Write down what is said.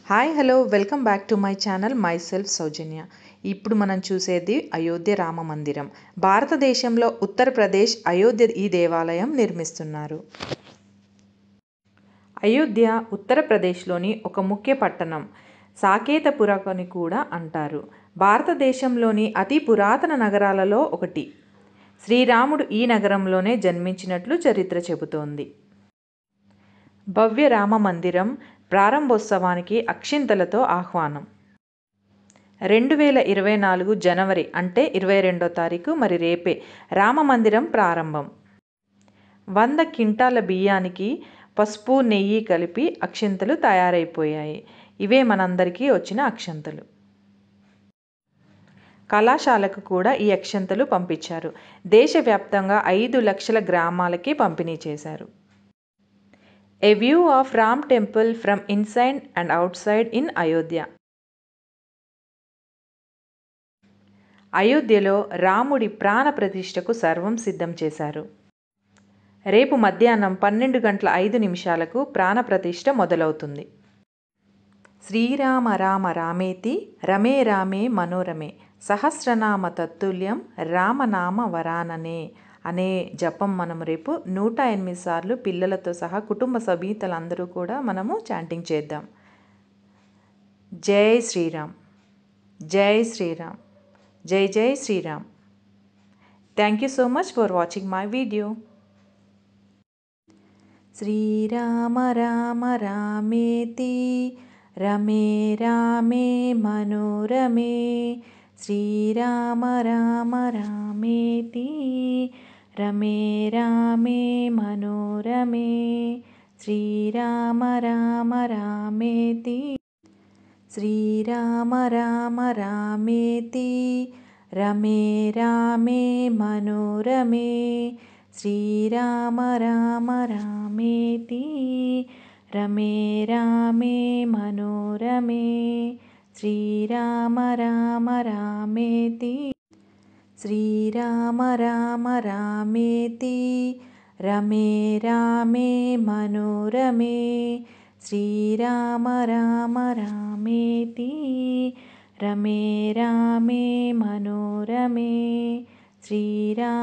Hi hello welcome back to my channel myself Soujanya. ఇప్పుడు మనం చూసేది అయోధ్య రామ మందిరం. భారతదేశంలో ఉత్తరప్రదేశ్ అయోధ్య ఈ దేవాలయం నిర్మిస్తున్నారు. అయోధ్య ఉత్తరప్రదేశ్లోని ఒక ముఖ్య పట్టణం. సాకేతపురం అని కూడా అంటారు. భారతదేశంలోని అతి పురాతన నగరాలలో ఒకటి. శ్రీరాముడు ఈ నగరంలోనే జన్మించినట్లు చరిత్ర చెబుతోంది. భవ్య రామ మందిరం ప్రారంభోత్సవానికి అక్షింతలతో ఆహ్వానం. 2024 జనవరి అంటే 22వ తారీఖు మరి రేపే రామమందిరం ప్రారంభం. 100 క్వింటాల బియ్యానికి పసుపు నెయ్యి కలిపి అక్షింతలు తయారైపోయాయి. ఇవే మనందరికీ వచ్చిన అక్షంతలు. కళాశాలకు కూడా ఈ అక్షంతలు పంపించారు. దేశవ్యాప్తంగా 5 లక్షల గ్రామాలకి పంపిణీ చేశారు. A view of Ram temple from inside and outside in Ayodhya. అయోధ్యలో రాముడి ప్రాణ ప్రతిష్టకు సర్వం సిద్ధం చేశారు. రేపు మధ్యాహ్నం 12:05 ప్రాణ ప్రతిష్ఠ మొదలవుతుంది. శ్రీరామ రామ రామేతి రమే రామే మనోరమే సహస్రనామ తత్తుల్యం రామనామ వరాననే అనే జపం మనం రేపు 108 సార్లు పిల్లలతో సహా కుటుంబ సభ్యులందరూ కూడా మనము చాంటింగ్ చేద్దాం. జై శ్రీరామ్, జై శ్రీరామ్, జై జై Shriram. Thank you so much for watching my video. శ్రీరామ రామ రామేతి రమే రామే మనోరమే శ్రీరామ రామ రామేతి రమే రామే మనోరమే శ్రీరామ రామ రామేతి శ్రీరామ రామ రామేతి రమే రామే మనోరమే శ్రీరామ రామ రామేతి రమే రామే మనోరమే శ్రీరామ రామ రామేతి శ్రీరామ రామ రామేతి రమే రామే మనోరమే శ్రీరామ రామ రామేతి రమే రామే మనోరమే శ్రీరామ